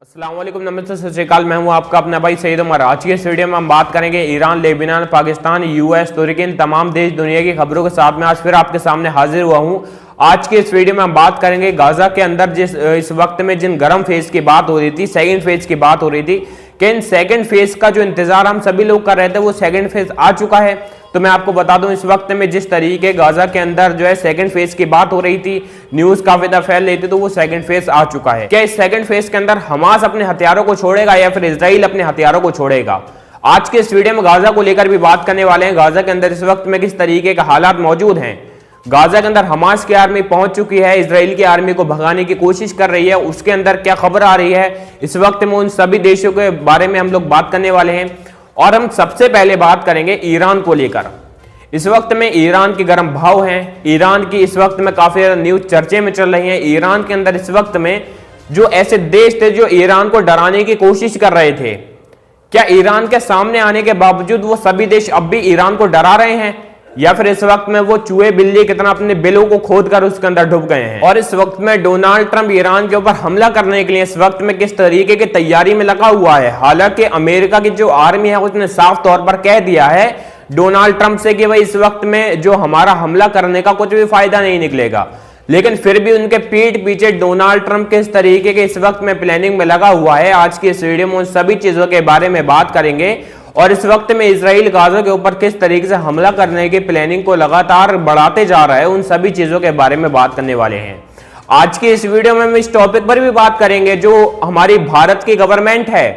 अस्सलाम वालेकुम, नमस्ते, सत श्री अकाल। मैं हूं आपका अपना भाई सईद उमर। आज की इस वीडियो में हम बात करेंगे ईरान, लेबनान, पाकिस्तान, यूएस, तुर्की, इन तमाम देश दुनिया की खबरों के साथ में आज फिर आपके सामने हाजिर हुआ हूं। आज के इस वीडियो में हम बात करेंगे गाजा के अंदर इस वक्त में जिन गर्म फेज की बात हो रही थी, सेकंड फेज की बात हो रही थी कि इन सेकंड फेज का जो इंतजार हम सभी लोग कर रहे थे वो सेकंड फेज आ चुका है। तो मैं आपको बता दूं, इस वक्त में जिस तरीके गाजा के अंदर जो है सेकंड फेज की बात हो रही थी, न्यूज काफी ज्यादा फैल रही थी, तो वो सेकंड फेज आ चुका है। क्या इस सेकंड फेज के अंदर हमास अपने हथियारों को छोड़ेगा या फिर इजराइल अपने हथियारों को छोड़ेगा? आज के इस वीडियो में गाजा को लेकर भी बात करने वाले हैं। गाजा के अंदर इस वक्त में किस तरीके के हालात मौजूद हैं, गाजा के अंदर हमास की आर्मी पहुंच चुकी है, इजराइल की आर्मी को भगाने की कोशिश कर रही है, उसके अंदर क्या खबर आ रही है, इस वक्त में उन सभी देशों के बारे में हम लोग बात करने वाले हैं। और हम सबसे पहले बात करेंगे ईरान को लेकर। इस वक्त में ईरान के गर्म भाव हैं, ईरान की इस वक्त में काफी न्यूज चर्चे में चल रही है। ईरान के अंदर इस वक्त में जो ऐसे देश थे जो ईरान को डराने की कोशिश कर रहे थे, क्या ईरान के सामने आने के बावजूद वो सभी देश अब भी ईरान को डरा रहे हैं, या फिर इस वक्त में वो चूहे बिल्ली कितना अपने बिलों को खोदकर उसके अंदर डूब गए हैं? और इस वक्त में डोनाल्ड ट्रंप ईरान के ऊपर हमला करने के लिए इस वक्त में किस तरीके की तैयारी में लगा हुआ है? हालांकि अमेरिका की जो आर्मी है उसने साफ तौर पर कह दिया है डोनाल्ड ट्रंप से कि भाई इस वक्त में जो हमारा हमला करने का कुछ भी फायदा नहीं निकलेगा, लेकिन फिर भी उनके पीठ पीछे डोनाल्ड ट्रंप किस तरीके के इस वक्त में प्लानिंग में लगा हुआ है। आज की इस वीडियो में उन सभी चीजों के बारे में बात करेंगे और इस वक्त में इजराइल गाजा के ऊपर किस तरीके से हमला करने की प्लानिंग को लगातार बढ़ाते जा रहा है, उन सभी चीजों के बारे में बात करने वाले हैं। आज की इस वीडियो में हम इस टॉपिक पर भी बात करेंगे जो हमारी भारत की गवर्नमेंट है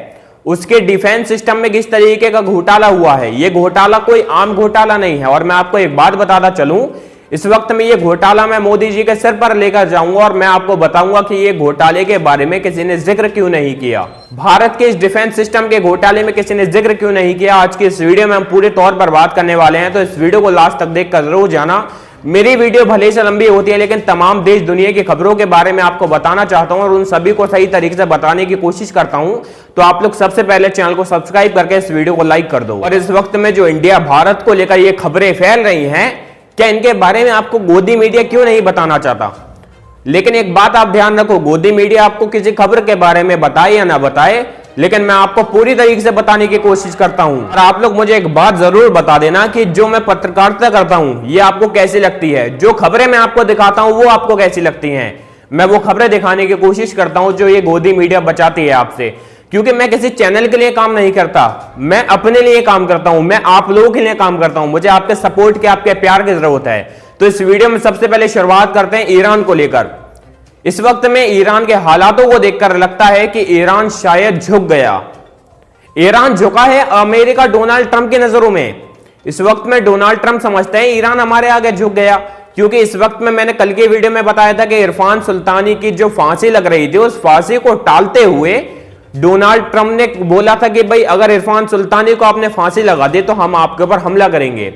उसके डिफेंस सिस्टम में किस तरीके का घोटाला हुआ है। यह घोटाला कोई आम घोटाला नहीं है और मैं आपको एक बात बताता चलूं, इस वक्त में ये घोटाला मैं मोदी जी के सिर पर लेकर जाऊंगा और मैं आपको बताऊंगा कि ये घोटाले के बारे में किसी ने जिक्र क्यों नहीं किया, भारत के इस डिफेंस सिस्टम के घोटाले में किसी ने जिक्र क्यों नहीं किया। आज की इस वीडियो में हम पूरे तौर पर बात करने वाले हैं, तो इस वीडियो को लास्ट तक देखकर जरूर जाना। मेरी वीडियो भले से लंबी होती है लेकिन तमाम देश दुनिया की खबरों के बारे में आपको बताना चाहता हूं और उन सभी को सही तरीके से बताने की कोशिश करता हूं। तो आप लोग सबसे पहले चैनल को सब्सक्राइब करके इस वीडियो को लाइक कर दो। और इस वक्त में जो इंडिया भारत को लेकर ये खबरें फैल रही हैं, क्या इनके बारे में आपको गोदी मीडिया क्यों नहीं बताना चाहता? लेकिन एक बात आप ध्यान रखो, गोदी मीडिया आपको किसी खबर के बारे में बताए या ना बताए, लेकिन मैं आपको पूरी तरीके से बताने की कोशिश करता हूं। और आप लोग मुझे एक बात जरूर बता देना कि जो मैं पत्रकारिता करता हूं ये आपको कैसी लगती है, जो खबरें मैं आपको दिखाता हूं वो आपको कैसी लगती हैं। मैं वो खबरें दिखाने की कोशिश करता हूं जो ये गोदी मीडिया बचाती है आपसे, क्योंकि मैं किसी चैनल के लिए काम नहीं करता, मैं अपने लिए काम करता हूं, मैं आप लोगों के लिए काम करता हूं। मुझे आपके सपोर्ट की, आपके प्यार की जरूरत है। तो इस वीडियो में सबसे पहले शुरुआत करते हैं ईरान को लेकर। इस वक्त में ईरान के हालातों को देखकर लगता है कि ईरान शायद झुक गया। ईरान झुका है अमेरिका डोनाल्ड ट्रंप की नजरों में। इस वक्त में डोनाल्ड ट्रंप समझते हैं ईरान हमारे आगे झुक गया, क्योंकि इस वक्त में मैंने कल की वीडियो में बताया था कि इरफान सुल्तानी की जो फांसी लग रही थी उस फांसी को टालते हुए डोनाल्ड ट्रंप ने बोला था कि भाई अगर इरफान सुल्तानी को आपने फांसी लगा दी तो हम आपके ऊपर हमला करेंगे।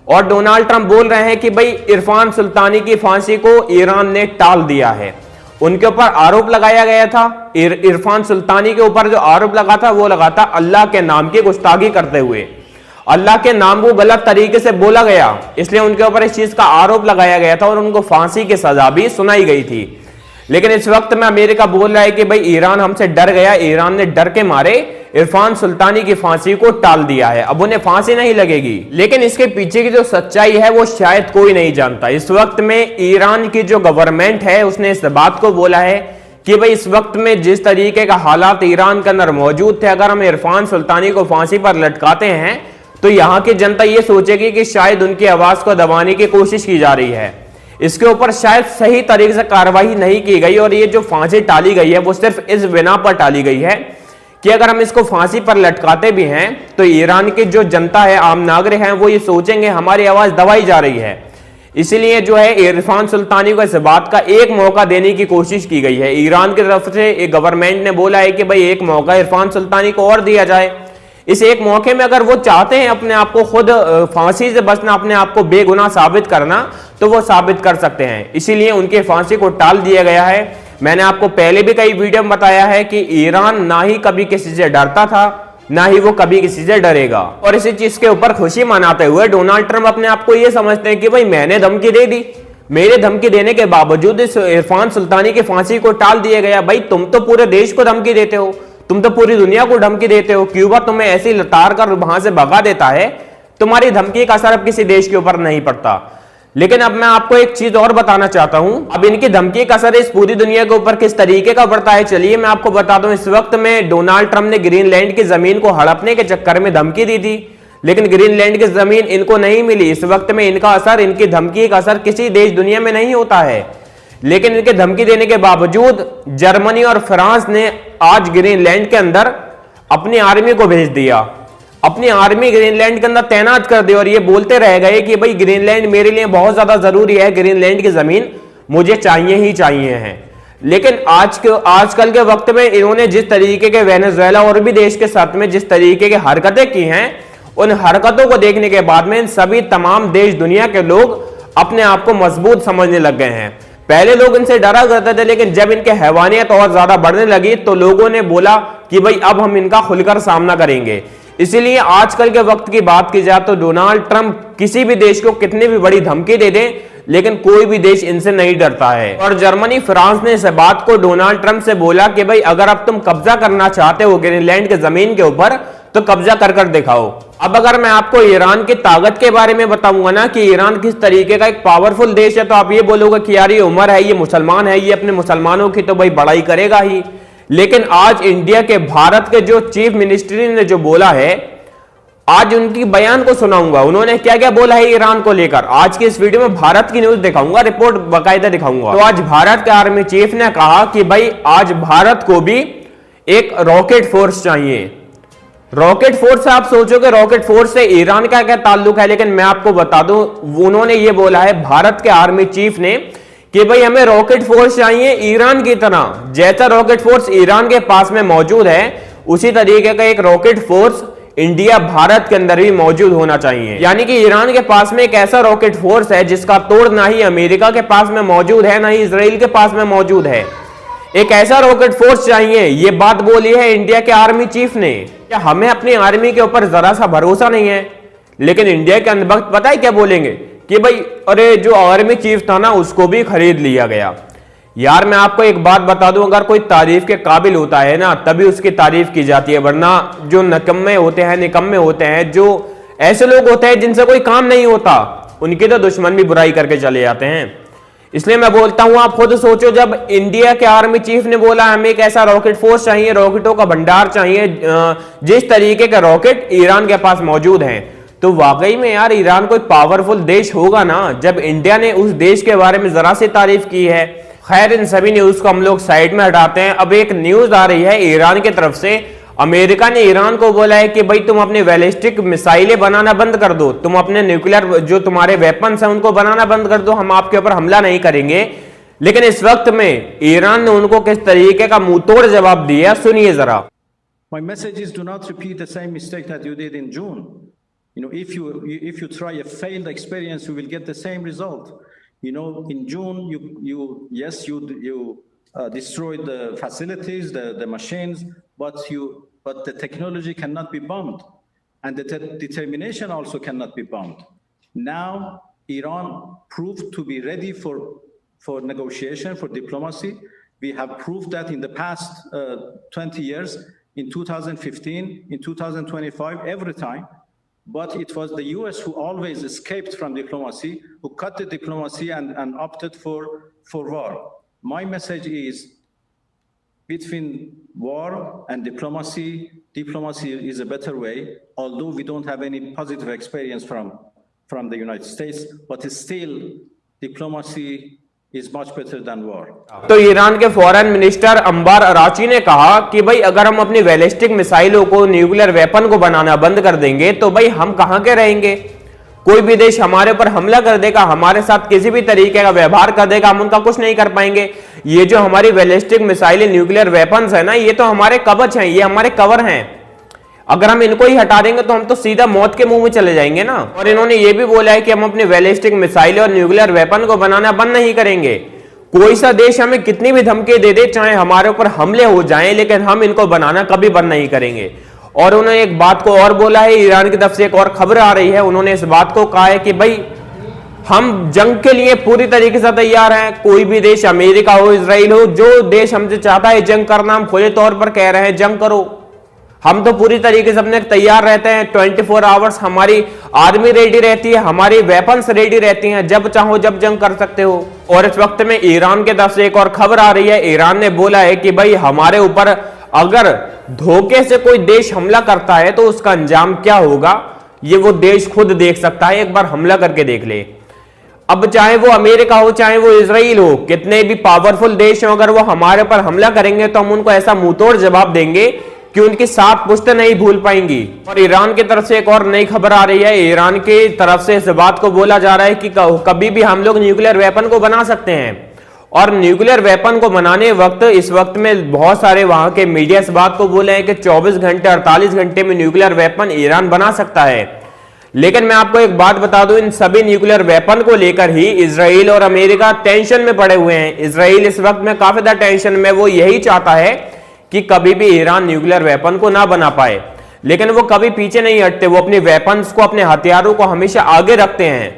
और डोनाल्ड ट्रंप बोल रहे हैं कि भाई इरफान सुल्तानी की फांसी को ईरान ने टाल दिया है। उनके ऊपर आरोप लगाया गया था, इरफान सुल्तानी के ऊपर जो आरोप लगा था वो लगा था अल्लाह के नाम की गुस्ताखी करते हुए, अल्लाह के नाम को गलत तरीके से बोला गया, इसलिए उनके ऊपर इस चीज का आरोप लगाया गया था और उनको फांसी की सजा भी सुनाई गई थी। लेकिन इस वक्त में अमेरिका बोल रहा है कि भाई ईरान हमसे डर गया, ईरान ने डर के मारे इरफान सुल्तानी की फांसी को टाल दिया है, अब उन्हें फांसी नहीं लगेगी। लेकिन इसके पीछे की जो सच्चाई है वो शायद कोई नहीं जानता। इस वक्त में ईरान की जो गवर्नमेंट है उसने इस बात को बोला है कि भाई इस वक्त में जिस तरीके का हालात ईरान के अंदर मौजूद थे, अगर हम इरफान सुल्तानी को फांसी पर लटकाते हैं तो यहाँ की जनता ये सोचेगी कि शायद उनकी आवाज को दबाने की कोशिश की जा रही है। इसके ऊपर शायद सही तरीके से कार्रवाई नहीं की गई और ये जो फांसी टाली गई है वो सिर्फ इस बिना पर टाली गई है कि अगर हम इसको फांसी पर लटकाते भी हैं तो ईरान की जो जनता है, आम नागरिक हैं, वो ये सोचेंगे हमारी आवाज दबाई जा रही है। इसीलिए जो है इरफान सुल्तानी को इस बात का एक मौका देने की कोशिश की गई है। ईरान की तरफ से गवर्नमेंट ने बोला है कि भाई एक मौका इरफान सुल्तानी को और दिया जाए। इस एक मौके में अगर वो चाहते हैं अपने आप को खुद फांसी से बचना, अपने आप को बेगुनाह साबित करना, तो वो साबित कर सकते हैं। इसीलिए उनके फांसी को टाल दिया गया है। मैंने आपको पहले भी कई वीडियो में बताया है कि ईरान ना ही कभी किसी से डरता था, ना ही वो कभी किसी से डरेगा। और इसी चीज के ऊपर खुशी मनाते हुए डोनाल्ड ट्रंप अपने आप को ये समझते हैं कि भाई मैंने धमकी दे दी, मेरे धमकी देने के बावजूद इस इरफान सुल्तानी की फांसी को टाल दिया गया। भाई तुम तो पूरे देश को धमकी देते हो, तुम तो पूरी दुनिया को धमकी देते हो। क्यूबा तुम्हें ऐसी लताड़ कर वहां से भगा देता है, तुम्हारी धमकी का असर अब किसी देश के ऊपर नहीं पड़ता। लेकिन अब मैं आपको एक चीज और बताना चाहता हूं, अब इनकी धमकी का असर इस पूरी दुनिया के ऊपर किस तरीके का पड़ता है, चलिए मैं आपको बता दूं। इस वक्त में डोनाल्ड ट्रंप ने ग्रीनलैंड की जमीन को हड़पने के चक्कर में धमकी दी थी, लेकिन ग्रीनलैंड की जमीन इनको नहीं मिली। इस वक्त में इनका असर, इनकी धमकी का असर किसी देश दुनिया में नहीं होता है। लेकिन इनके धमकी देने के बावजूद जर्मनी और फ्रांस ने आज ग्रीनलैंड के अंदर अपनी आर्मी को भेज दिया, अपनी आर्मी ग्रीनलैंड के अंदर तैनात कर दी और ये बोलते रह गए कि भाई ग्रीनलैंड मेरे लिए बहुत ज्यादा जरूरी है, ग्रीनलैंड की जमीन मुझे चाहिए ही चाहिए है। लेकिन आजकल के वक्त में इन्होंने जिस तरीके के वेनेजुएला और भी देश के साथ में जिस तरीके की हरकतें की हैं, उन हरकतों को देखने के बाद में इन सभी तमाम देश दुनिया के लोग अपने आप को मजबूत समझने लग गए हैं। पहले लोग इनसे डरा करते थे, लेकिन जब इनके हैवानियत और ज्यादा बढ़ने लगी तो लोगों ने बोला कि भाई अब हम इनका खुलकर सामना करेंगे। इसीलिए आजकल के वक्त की बात की जाए तो डोनाल्ड ट्रंप किसी भी देश को कितनी भी बड़ी धमकी दे दें, लेकिन कोई भी देश इनसे नहीं डरता है। और जर्मनी, फ्रांस ने इस बात को डोनाल्ड ट्रंप से बोला कि भाई अगर अब तुम कब्जा करना चाहते हो ग्रीनलैंड के जमीन के ऊपर तो कब्जा कर दिखाओ। अब अगर मैं आपको ईरान की ताकत के बारे में बताऊंगा ना कि ईरान किस तरीके का एक पावरफुल देश है, तो आप ये बोलोगे कि यार ये उमर है, ये मुसलमान है, ये अपने मुसलमानों की तो भाई बड़ाई करेगा ही। लेकिन आज इंडिया के, भारत के जो चीफ मिनिस्ट्री ने जो बोला है, आज उनकी बयान को सुनाऊंगा। उन्होंने क्या क्या बोला है ईरान को लेकर। आज की इस वीडियो में भारत की न्यूज दिखाऊंगा, रिपोर्ट बाकायदा दिखाऊंगा। तो आज भारत के आर्मी चीफ ने कहा कि भाई आज भारत को भी एक रॉकेट फोर्स चाहिए। रॉकेट फोर्स से आप सोचोगे रॉकेट फोर्स से ईरान का क्या ताल्लुक है, लेकिन मैं आपको बता दूं उन्होंने ये बोला है भारत के आर्मी चीफ ने कि भाई हमें रॉकेट फोर्स चाहिए ईरान की तरह। जैसा रॉकेट फोर्स ईरान के पास में मौजूद है, उसी तरीके का एक रॉकेट फोर्स इंडिया, भारत के अंदर भी मौजूद होना चाहिए। यानी कि ईरान के पास में एक ऐसा रॉकेट फोर्स है जिसका तोड़ ना ही अमेरिका के पास में मौजूद है, ना ही इजराइल के पास में मौजूद है। एक ऐसा रॉकेट फोर्स चाहिए, ये बात बोली है इंडिया के आर्मी चीफ ने। क्या हमें अपनी आर्मी के ऊपर जरा सा भरोसा नहीं है? लेकिन इंडिया के अंदर पता है क्या बोलेंगे कि भाई अरे जो आर्मी चीफ था ना उसको भी खरीद लिया गया। यार मैं आपको एक बात बता दूं, अगर कोई तारीफ के काबिल होता है ना तभी उसकी तारीफ की जाती है, वरना जो निकम्मे होते हैं, निकम्मे होते हैं, जो ऐसे लोग होते हैं जिनसे कोई काम नहीं होता, उनकी तो दुश्मन भी बुराई करके चले जाते हैं। इसलिए मैं बोलता हूं आप खुद सोचो, जब इंडिया के आर्मी चीफ ने बोला हमें एक ऐसा रॉकेट फोर्स चाहिए, रॉकेटों का भंडार चाहिए, जिस तरीके के रॉकेट ईरान के पास मौजूद हैं, तो वाकई में यार ईरान कोई पावरफुल देश होगा ना, जब इंडिया ने उस देश के बारे में जरा सी तारीफ की है। खैर इन सभी न्यूज को हम लोग साइड में हटाते हैं। अब एक न्यूज आ रही है ईरान की तरफ से। अमेरिका ने ईरान को बोला है कि भाई तुम अपने बैलिस्टिक मिसाइलें बनाना बंद कर दो, तुम अपने न्यूक्लियर जो तुम्हारे वेपन्स हैं उनको बनाना बंद कर दो, हम आपके ऊपर हमला नहीं करेंगे। लेकिन इस वक्त में ईरान ने उनको किस तरीके का मुंहतोड़ जवाब दिया, सुनिए जरा। My message is do not repeat the same mistake that you did in June. You know, if you try a failed experience, you will get the same result. You know, in June, you destroyed the facilities, the machines, but the technology cannot be bombed, and the determination also cannot be bombed. Now, Iran proved to be ready for negotiation, for diplomacy. We have proved that in the past 20 years, in 2015, in 2025, every time. But it was the US who always escaped from diplomacy, who cut the diplomacy and opted for war. My message is, between war and diplomacy is a better way, although we don't have any positive experience from the United States, but still diplomacy is much better than war. तो Iran के foreign minister अंबार अराची ने कहा कि भाई अगर हम अपनी बैलिस्टिक मिसाइलों को, न्यूक्लियर वेपन को बनाना बंद कर देंगे तो भाई हम कहां के रहेंगे। कोई भी देश हमारे ऊपर हमला कर देगा, हमारे साथ किसी भी तरीके का व्यवहार कर देगा, हम उनका कुछ नहीं कर पाएंगे। ये जो हमारी बैलिस्टिक मिसाइलें, न्यूक्लियर वेपन्स है ना, ये तो हमारे कवच हैं, ये हमारे कवर हैं। अगर हम इनको ही हटा देंगे तो हम तो सीधा मौत के मुंह में चले जाएंगे ना। और इन्होंने ये भी बोला है कि हम अपने बैलिस्टिक मिसाइल और न्यूक्लियर वेपन को बनाना बंद नहीं करेंगे। कोई सा देश हमें कितनी भी धमकी दे दे, चाहे हमारे ऊपर हमले हो जाएं, लेकिन हम इनको बनाना कभी बंद नहीं करेंगे। और उन्होंने एक बात को और बोला है, ईरान की तरफ से एक और खबर आ रही है, उन्होंने इस बात को कहा है कि भाई हम जंग के लिए पूरी तरीके से तैयार हैं। कोई भी देश, अमेरिका हो, इजराइल हो, जो देश हमसे चाहता है जंग करना, हम खुले तौर पर कह रहे हैं जंग करो। हम तो पूरी तरीके से अपने तैयार रहते हैं। 24 आवर्स हमारी आर्मी रेडी रहती है, हमारी वेपन्स रेडी रहती हैं, जब चाहो जब जंग कर सकते हो। और इस वक्त में ईरान के तरफ से एक और खबर आ रही है। ईरान ने बोला है कि भाई हमारे ऊपर अगर धोखे से कोई देश हमला करता है तो उसका अंजाम क्या होगा ये वो देश खुद देख सकता है, एक बार हमला करके देख ले। अब चाहे वो अमेरिका हो, चाहे वो इजराइल हो, कितने भी पावरफुल देश हो, अगर वो हमारे पर हमला करेंगे तो हम उनको ऐसा मुंहतोड़ जवाब देंगे कि उनकी 7 पुश्तें नहीं भूल पाएंगी। और ईरान की तरफ से एक और नई खबर आ रही है। ईरान की तरफ से इस बात को बोला जा रहा है कि कभी भी हम लोग न्यूक्लियर वेपन को बना सकते हैं। और न्यूक्लियर वेपन को बनाने वक्त इस वक्त में बहुत सारे वहां के मीडिया इस बात को बोले हैं कि 24 घंटे 48 घंटे में न्यूक्लियर वेपन ईरान बना सकता है। लेकिन मैं आपको एक बात बता दूं, इन सभी न्यूक्लियर वेपन को लेकर ही इजराइल और अमेरिका टेंशन में पड़े हुए हैं। इजराइल इस वक्त में काफी ज्यादा टेंशन में, वो यही चाहता है कि कभी भी ईरान न्यूक्लियर वेपन को ना बना पाए। लेकिन वो कभी पीछे नहीं हटते, वो अपने वेपन्स को, अपने हथियारों को हमेशा आगे रखते हैं,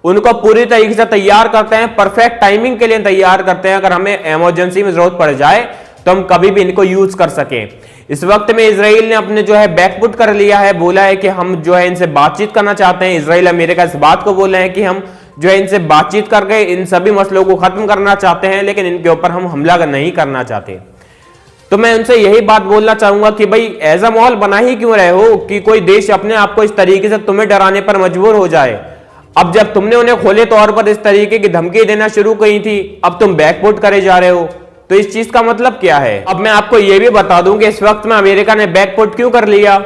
उनको पूरी तरीके से तैयार करते हैं, परफेक्ट टाइमिंग के लिए तैयार करते हैं। अगर हमें इमरजेंसी में जरूरत पड़ जाए तो हम कभी भी इनको यूज कर सकें। इस वक्त में इजराइल ने अपने जो है बैकफुट कर लिया है, बोला है कि हम जो है इनसे बातचीत करना चाहते हैं। इजराइल अमेरिका इस बात को बोले हैं कि हम जो है इनसे बातचीत करके इन सभी मसलों को खत्म करना चाहते हैं, लेकिन इनके ऊपर हम हमला नहीं करना चाहते। तो मैं उनसे यही बात बोलना चाहूंगा कि भाई ऐसा माहौल बना ही क्यों रहे हो कि कोई देश अपने आप को इस तरीके से तुम्हें डराने पर मजबूर हो जाए। अब जब तुमने उन्हें खुले तौर पर इस तरीके की धमकी देना शुरू की थी, अब तुम बैकफुट करे जा रहे हो, तो इस चीज का मतलब क्या है। अब मैं आपको यह भी बता दूं कि इस वक्त में अमेरिका ने बैकफुट क्यों कर लिया।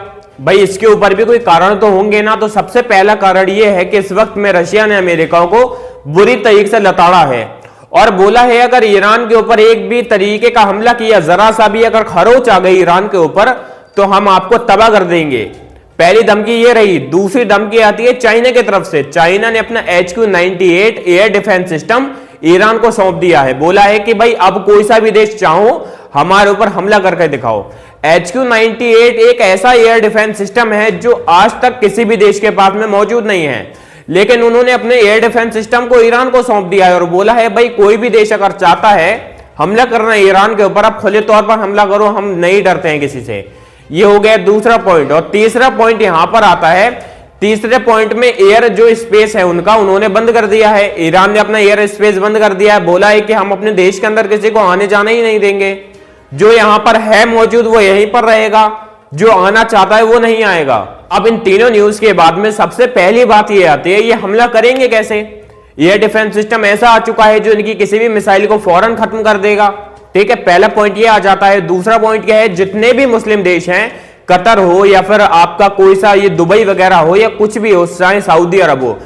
भाई इसके ऊपर भी कोई कारण तो होंगे ना। तो सबसे पहला कारण यह है कि इस वक्त में रशिया ने अमेरिका को बुरी तरीके से लताड़ा है और बोला है अगर ईरान के ऊपर एक भी तरीके का हमला किया, जरा सा भी अगर खरोच आ गई ईरान के ऊपर, तो हम आपको तबाह कर देंगे। पहली धमकी ये रही। दूसरी धमकी आती है चाइना की तरफ से। चाइना ने अपना HQ-98 air defence system Iran को सौंप दिया है। बोला है कि भाई अब कोई सा भी देश चाहो हमारे ऊपर हमला करके दिखाओ। HQ-98 एक ऐसा एयर डिफेंस सिस्टम है जो आज तक किसी भी देश के पास में मौजूद नहीं है, लेकिन उन्होंने अपने एयर डिफेंस सिस्टम को ईरान को सौंप दिया है और बोला है भाई कोई भी देश अगर चाहता है हमला करना ईरान के ऊपर, आप खुले तौर पर हमला करो, हम नहीं डरते हैं किसी से। ये हो गया दूसरा पॉइंट। और तीसरा पॉइंट यहां पर आता है। तीसरे पॉइंट में एयर जो स्पेस है उनका उन्होंने बंद कर दिया है। ईरान ने अपना एयर स्पेस बंद कर दिया है। बोला है कि हम अपने देश के अंदर किसी को आने जाना ही नहीं देंगे। जो यहां पर है मौजूद वो यहीं पर रहेगा, जो आना चाहता है वो नहीं आएगा। अब इन तीनों न्यूज के बाद में सबसे पहली बात ये आती है, ये हमला करेंगे कैसे। एयर डिफेंस सिस्टम ऐसा आ चुका है जो इनकी किसी भी मिसाइल को फौरन खत्म कर देगा। ठीक है, पहला पॉइंट ये आ जाता है। दूसरा पॉइंट क्या है, जितने भी मुस्लिम देश हैं, कतर हो या फिर आपका कोई सा ये दुबई वगैरह हो या कुछ भी हो, चाहे सऊदी अरब हो,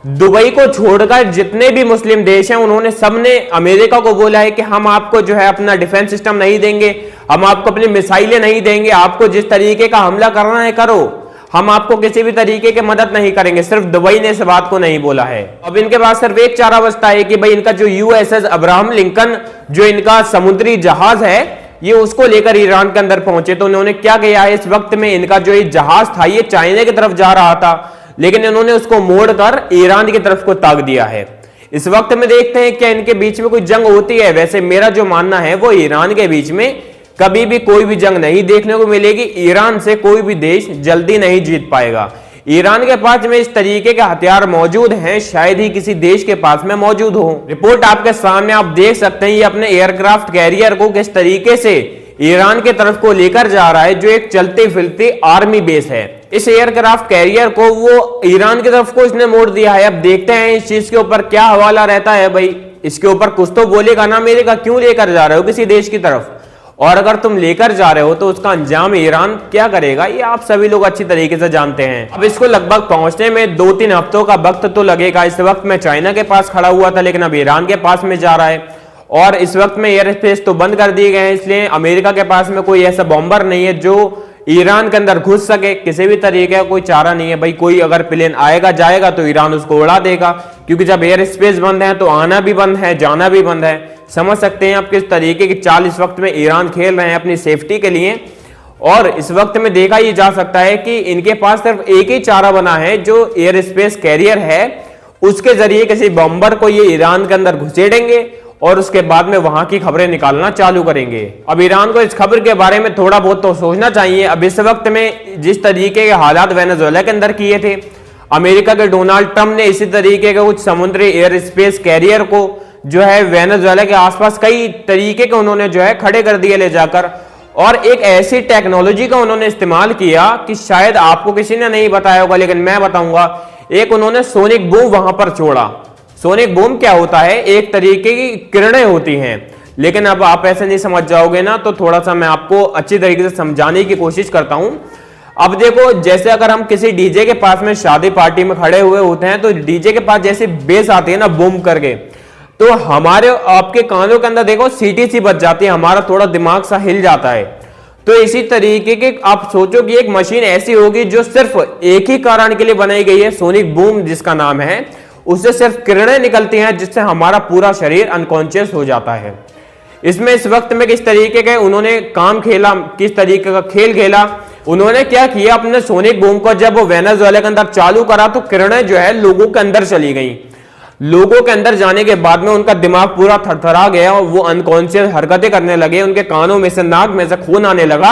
दुबई को छोड़कर जितने भी मुस्लिम देश हैं उन्होंने सबने अमेरिका को बोला है कि हम आपको जो है अपना डिफेंस सिस्टम नहीं देंगे, हम आपको अपनी मिसाइलें नहीं देंगे, आपको जिस तरीके का हमला करना है करो, हम आपको किसी भी तरीके की मदद नहीं करेंगे। सिर्फ दुबई ने इस बात को नहीं बोला है। अब इनके पास सिर्फ एक चारा बचता है कि भाई इनका जो USS अब्राहम लिंकन जो इनका समुद्री जहाज है ये उसको लेकर ईरान के अंदर पहुंचे। तो उन्होंने क्या किया है, इस वक्त में इनका जो ये जहाज था ये चाइना की तरफ जा रहा था, लेकिन इन्होंने उसको मोड़कर ईरान की तरफ को ताक दिया है। इस वक्त में देखते हैं क्या इनके बीच में कोई जंग होती है। वैसे मेरा जो मानना है वो ईरान के बीच में कभी भी कोई भी जंग नहीं देखने को मिलेगी। ईरान से कोई भी देश जल्दी नहीं जीत पाएगा। ईरान के पास में इस तरीके के हथियार मौजूद हैं, शायद ही किसी देश के पास में मौजूद हो। रिपोर्ट आपके सामने आप देख सकते हैं, ये अपने एयरक्राफ्ट कैरियर को किस तरीके से ईरान के तरफ को लेकर जा रहा है, जो एक चलते फिरते आर्मी बेस है। इस एयरक्राफ्ट कैरियर को वो ईरान की तरफ को इसने मोड़ दिया है। अब देखते हैं इस चीज के ऊपर क्या हवाला रहता है। भाई इसके ऊपर कुछ तो बोलेगा ना अमेरिका, क्यों लेकर जा रहे हो किसी देश की तरफ, और अगर तुम लेकर जा रहे हो तो उसका अंजाम ईरान क्या करेगा ये आप सभी लोग अच्छी तरीके से जानते हैं। अब इसको लगभग पहुंचने में 2-3 हफ्तों का वक्त तो लगेगा। इस वक्त में चाइना के पास खड़ा हुआ था, लेकिन अब ईरान के पास में जा रहा है। और इस वक्त में एयर स्पेस तो बंद कर दिए गए हैं, इसलिए अमेरिका के पास में कोई ऐसा बॉम्बर नहीं है जो ईरान के अंदर घुस सके। किसी भी तरीके का कोई चारा नहीं है। भाई कोई अगर प्लेन आएगा जाएगा तो ईरान उसको उड़ा देगा, क्योंकि जब एयर स्पेस बंद है तो आना भी बंद है, जाना भी बंद है। समझ सकते हैं आप किस तरीके की चाल इस वक्त में ईरान खेल रहे हैं अपनी सेफ्टी के लिए। और इस वक्त में देखा ही जा सकता है कि इनके पास सिर्फ एक ही चारा बना है, जो एयर स्पेस कैरियर है उसके जरिए किसी बॉम्बर को ये ईरान के अंदर घुसेड़ेंगे और उसके बाद में वहां की खबरें निकालना चालू करेंगे। अब ईरान को इस खबर के बारे में थोड़ा बहुत तो सोचना चाहिए। अब इस वक्त में जिस तरीके के हालात वेनेजुएला के अंदर किए थे, अमेरिका के डोनाल्ड ट्रंप ने इसी तरीके के कुछ समुद्री एयर स्पेस कैरियर को जो है वेनेजुएला के आसपास कई तरीके के उन्होंने जो है खड़े कर दिए ले जाकर, और एक ऐसी टेक्नोलॉजी का उन्होंने इस्तेमाल किया कि शायद आपको किसी ने नहीं बताया होगा, लेकिन मैं बताऊंगा। एक उन्होंने सोनिक बूम वहां पर छोड़ा। सोनिक बूम क्या होता है? एक तरीके की किरणें होती हैं, लेकिन अब आप ऐसे नहीं समझ जाओगे ना, तो थोड़ा सा मैं आपको अच्छी तरीके से समझाने की कोशिश करता हूं। अब देखो, जैसे अगर हम किसी डीजे के पास में शादी पार्टी में खड़े हुए होते हैं, तो डीजे के पास जैसे बेस आती है ना बूम करके, तो हमारे आपके कानों के अंदर देखो सीटी सी बज जाती है, हमारा थोड़ा दिमाग सा हिल जाता है। तो इसी तरीके के आप सोचो कि एक मशीन ऐसी होगी जो सिर्फ एक ही कारण के लिए बनाई गई है, सोनिक बूम जिसका नाम है, उससे सिर्फ किरणें निकलती हैं जिससे हमारा पूरा शरीर अनकॉन्शियस हो जाता है। इसमें इस वक्त में किस तरीके के उन्होंने काम खेला, किस तरीके का खेल खेला, उन्होंने क्या किया, अपने सोनिक बूम को जब वो वेनेजुएला के अंदर चालू करा तो किरणें जो है लोगों के अंदर चली गई। लोगों के अंदर जाने के बाद में उनका दिमाग पूरा थरथरा गया और वो अनकॉन्शियस हरकतें करने लगे, उनके कानों में से नाक में से खून आने लगा,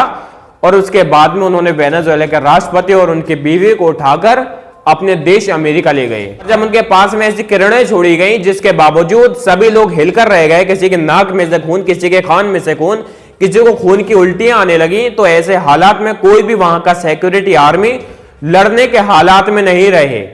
और उसके बाद में उन्होंने वेनेजुएला के राष्ट्रपति और उनकी बीवी को उठाकर अपने देश अमेरिका ले गए। जब उनके पास में ऐसी किरणें छोड़ी गई जिसके बावजूद सभी लोग हिलकर रह गए, किसी के नाक में से खून, किसी के कान में से खून, किसी को खून की उल्टियां आने लगी, तो ऐसे हालात में कोई भी वहां का सिक्योरिटी आर्मी लड़ने के हालात में नहीं रहे।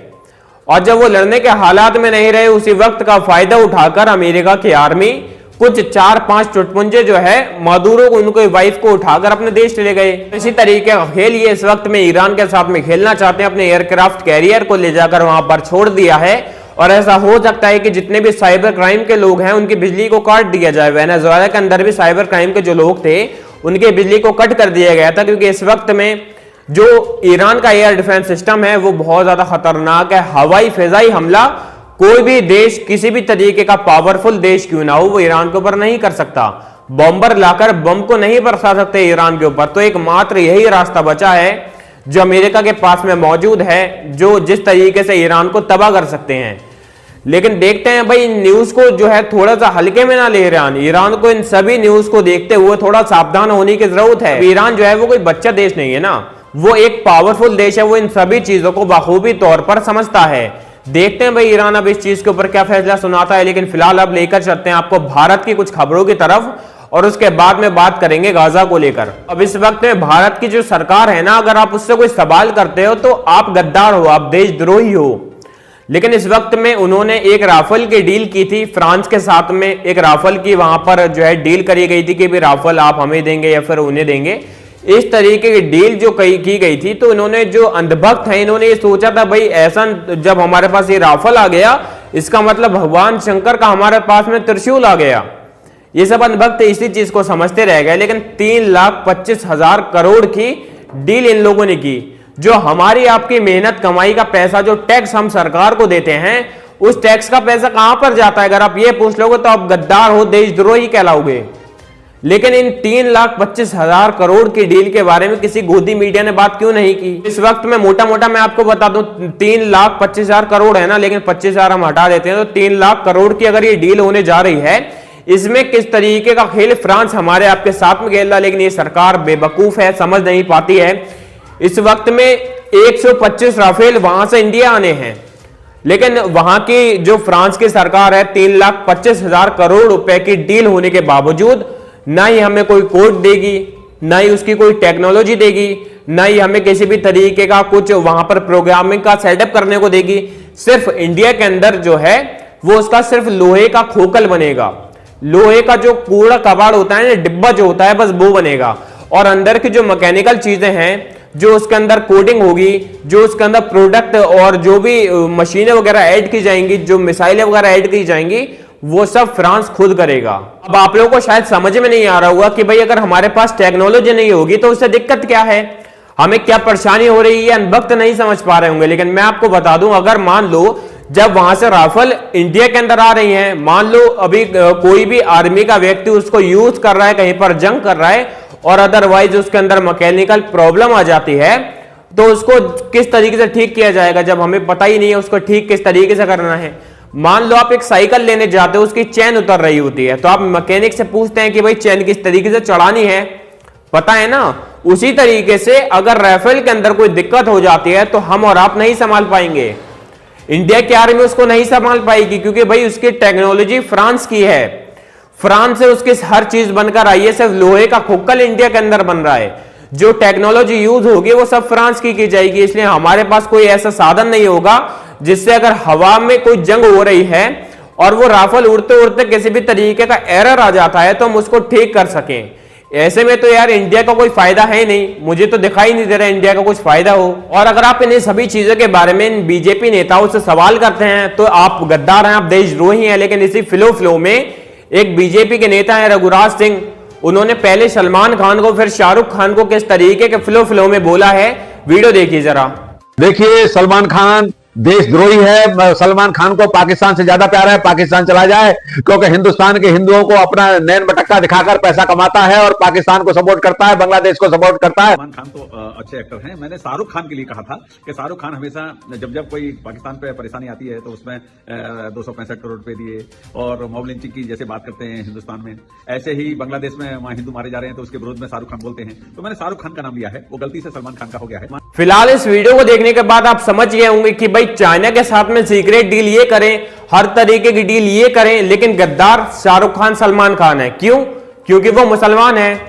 और जब वो लड़ने के हालात में नहीं रहे, उसी वक्त का फायदा उठाकर अमेरिका की आर्मी कुछ 4-5 चुटपुंजे जो है मादुरो को, उनके वाइफ को उठाकर अपने देश ले गए। इसी तरीके का खेल ये इस वक्त में ईरान के साथ में खेलना चाहते हैं, अपने एयरक्राफ्ट कैरियर को ले जाकर वहां पर छोड़ दिया है, और ऐसा हो सकता है कि जितने भी साइबर क्राइम के लोग हैं उनकी बिजली को काट दिया जाए। वेनेजुएला के अंदर भी साइबर क्राइम के जो लोग थे उनके बिजली को कट कर दिया गया था, क्योंकि इस वक्त में जो ईरान का एयर डिफेंस सिस्टम है वो बहुत ज्यादा खतरनाक है। हवाई फिजाई हमला कोई भी देश, किसी भी तरीके का पावरफुल देश क्यों ना हो, वो ईरान के ऊपर नहीं कर सकता। बॉम्बर लाकर बम को नहीं बरसा सकते ईरान के ऊपर। तो एकमात्र यही रास्ता बचा है जो अमेरिका के पास में मौजूद है, जो जिस तरीके से ईरान को तबाह कर सकते हैं। लेकिन देखते हैं भाई, न्यूज को जो है थोड़ा सा हल्के में ना ले ईरान को इन सभी न्यूज को देखते हुए थोड़ा सावधान होने की जरूरत है। ईरान जो है वो कोई बच्चा देश नहीं है ना, वो एक पावरफुल देश है, वो इन सभी चीजों को बखूबी तौर पर समझता है। देखते हैं भाई ईरान अब इस चीज के ऊपर क्या फैसला सुनाता है। लेकिन फिलहाल अब लेकर चलते हैं आपको भारत की कुछ खबरों की तरफ, और उसके बाद में बात करेंगे गाजा को लेकर। अब इस वक्त में भारत की जो सरकार है ना, अगर आप उससे कोई सवाल करते हो तो आप गद्दार हो, आप देशद्रोही हो। लेकिन इस वक्त में उन्होंने एक राफेल की डील की थी फ्रांस के साथ में, एक राफेल की वहां पर जो है डील करी गई थी कि भी राफेल आप हमें देंगे या फिर उन्हें देंगे। इस तरीके की डील जो की गई थी, तो इन्होंने जो अंधभक्त है इन्होंने ये सोचा था भाई ऐसा जब हमारे पास ये राफेल आ गया इसका मतलब भगवान शंकर का हमारे पास में त्रिशूल आ गया। ये सब अंधभक्त इसी चीज को समझते रह गए। लेकिन 3,25,000 करोड़ की डील इन लोगों ने की। जो हमारी आपकी मेहनत कमाई का पैसा, जो टैक्स हम सरकार को देते हैं, उस टैक्स का पैसा कहां पर जाता है? अगर आप ये पूछ लोगे तो आप गद्दार हो, देशद्रोही कहलाओगे। लेकिन इन 3,25,000 करोड़ की डील के बारे में किसी गोदी मीडिया ने बात क्यों नहीं की? इस वक्त में मोटा मोटा मैं आपको बता दूं, 3,25,000 करोड़ है ना, लेकिन 25,000 हम हटा देते हैं तो 3 लाख करोड़ की अगर ये डील होने जा रही है, इसमें किस तरीके का खेल फ्रांस हमारे आपके साथ में खेल रहा। लेकिन ये सरकार बेवकूफ है, समझ नहीं पाती है। इस वक्त में 125 राफेल वहां से इंडिया आने हैं, लेकिन वहां की जो फ्रांस की सरकार है 3,25,000 करोड़ रुपए की डील होने के बावजूद ना ही हमें कोई कोड देगी, ना ही उसकी कोई टेक्नोलॉजी देगी, ना ही हमें किसी भी तरीके का कुछ वहां पर प्रोग्रामिंग का सेटअप करने को देगी। सिर्फ इंडिया के अंदर जो है वो उसका सिर्फ लोहे का खोखल बनेगा, लोहे का जो कूड़ा कबाड़ होता है ना, डिब्बा जो होता है, बस वो बनेगा। और अंदर की जो मैकेनिकल चीजें हैं, जो उसके अंदर कोडिंग होगी, जो उसके अंदर प्रोडक्ट और जो भी मशीनें वगैरह ऐड की जाएंगी, जो मिसाइलें वगैरह ऐड की जाएंगी, वो सब फ्रांस खुद करेगा। अब आप लोगों को शायद समझ में नहीं आ रहा होगा कि भाई अगर हमारे पास टेक्नोलॉजी नहीं होगी तो उससे दिक्कत क्या है, हमें क्या परेशानी हो रही है, अनभक्त नहीं समझ पा रहे होंगे। लेकिन मैं आपको बता दूं, अगर मान लो जब वहां से राफेल इंडिया के अंदर आ रही हैं, मान लो अभी कोई भी आर्मी का व्यक्ति उसको यूज कर रहा है, कहीं पर जंग कर रहा है, और अदरवाइज उसके अंदर मैकेनिकल प्रॉब्लम आ जाती है, तो उसको किस तरीके से ठीक किया जाएगा जब हमें पता ही नहीं है उसको ठीक किस तरीके से करना है। मान लो आप एक साइकिल लेने जाते हो, उसकी चेन उतर रही होती है, तो आप मैकेनिक से पूछते हैं कि भाई चेन किस तरीके से चढ़ानी है, पता है ना। उसी तरीके से अगर राफेल के अंदर कोई दिक्कत हो जाती है तो हम और आप नहीं संभाल पाएंगे, इंडिया की आर्मी उसको नहीं संभाल पाएगी, क्योंकि भाई उसकी टेक्नोलॉजी फ्रांस की है, फ्रांस से उसकी हर चीज बनकर आई है, सिर्फ लोहे का खोखल इंडिया के अंदर बन रहा है, जो टेक्नोलॉजी यूज होगी वो सब फ्रांस की जाएगी। इसलिए हमारे पास कोई ऐसा साधन नहीं होगा जिससे अगर हवा में कोई जंग हो रही है और वो राफेल उड़ते उड़ते किसी भी तरीके का एरर आ जाता है तो हम उसको ठीक कर सकें। ऐसे में तो यार इंडिया का कोई फायदा है नहीं, मुझे तो दिखाई नहीं दे रहा इंडिया का कुछ फायदा हो। और अगर आप इन सभी चीजों के बारे में बीजेपी नेताओं से सवाल करते हैं तो आप गद्दार हैं, आप देशद्रोही हैं। लेकिन इसी फ्लो में एक बीजेपी के नेता है रघुराज सिंह, उन्होंने पहले सलमान खान को फिर शाहरुख खान को किस तरीके के फ्लो में बोला है, वीडियो देखिए जरा। देखिए, सलमान खान देशद्रोही है, सलमान खान को पाकिस्तान से ज्यादा प्यार है, पाकिस्तान चला जाए, क्योंकि हिंदुस्तान के हिंदुओं को अपना नैन बटक्का दिखाकर पैसा कमाता है और पाकिस्तान को सपोर्ट करता है, बांग्लादेश को सपोर्ट करता है। सलमान खान तो अच्छे एक्टर हैं। मैंने शाहरुख खान के लिए कहा था कि शाहरुख खान हमेशा जब कोई पाकिस्तान पे परेशानी आती है तो उसमें 265 करोड़ रुपए दिए, और मॉब लिंचिंग की जैसे बात करते हैं हिंदुस्तान में, ऐसे ही बांग्लादेश में वहां हिंदू मारे जा रहे हैं तो उसके विरोध में शाहरुख खान बोलते हैं। तो मैंने शाहरुख खान का नाम लिया है, वो गलती से सलमान खान का हो गया है। फिलहाल इस वीडियो को देखने के बाद आप समझ गए होंगे कि भाई चाइना के साथ में सीक्रेट डील ये करें, हर तरीके की डील ये करें, लेकिन गद्दार शाहरुख खान सलमान खान है। क्यों? क्योंकि वो मुसलमान है।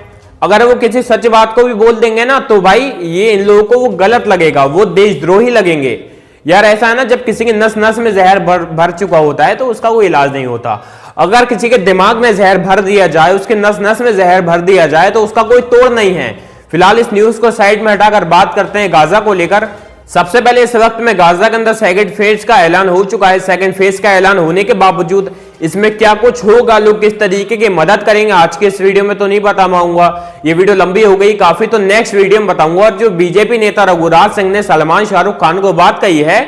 अगर वो किसी सच बात को भी बोल देंगे ना तो भाई ये इन लोगों को वो गलत लगेगा, वो देशद्रोही लगेंगे। यार ऐसा है ना, जब किसी के नस नस में जहर भर चुका होता है तो उसका कोई इलाज नहीं होता। अगर किसी के दिमाग में जहर भर दिया जाए, उसके नस नस में जहर भर दिया जाए तो उसका कोई तोड़ नहीं है। फिलहाल इस न्यूज को साइड में हटाकर बात करते हैं गाजा को लेकर। सबसे पहले इस वक्त में गाजा के अंदर सेकंड फेज का ऐलान हो चुका है। सेकंड फेज का ऐलान होने के बावजूद इसमें क्या कुछ होगा, लोग किस तरीके की मदद करेंगे, आज के इस वीडियो में तो नहीं बता पाऊंगा, ये वीडियो लंबी हो गई काफी, तो नेक्स्ट वीडियो में बताऊंगा। और जो बीजेपी नेता रघुराज सिंह ने सलमान शाहरुख खान को बात कही है,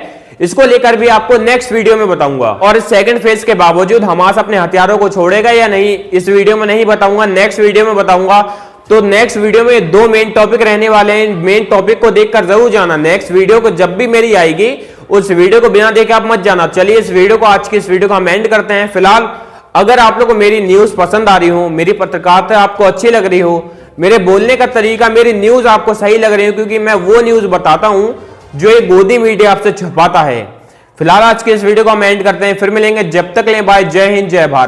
इसको लेकर भी आपको नेक्स्ट वीडियो में बताऊंगा। और इस सेकंड फेज के बावजूद हमास अपने हथियारों को छोड़ेगा या नहीं, इस वीडियो में नहीं बताऊंगा, नेक्स्ट वीडियो में बताऊंगा। तो नेक्स्ट वीडियो में दो मेन टॉपिक रहने वाले हैं, मेन टॉपिक को देखकर जरूर जाना। नेक्स्ट वीडियो को जब भी मेरी आएगी उस वीडियो को बिना देखे आप मत जाना। चलिए इस वीडियो को, आज की इस वीडियो को हम एंड करते हैं। फिलहाल अगर आप लोगों को मेरी न्यूज पसंद आ रही हो, मेरी पत्रकारिता आपको अच्छी लग रही हो, मेरे बोलने का तरीका, मेरी न्यूज आपको सही लग रही है, क्योंकि मैं वो न्यूज बताता हूं जो एक गोदी मीडिया आपसे छुपाता है। फिलहाल आज के इस वीडियो को हम एंड करते हैं, फिर मिलेंगे, जब तक ले बाय, जय हिंद जय भारत।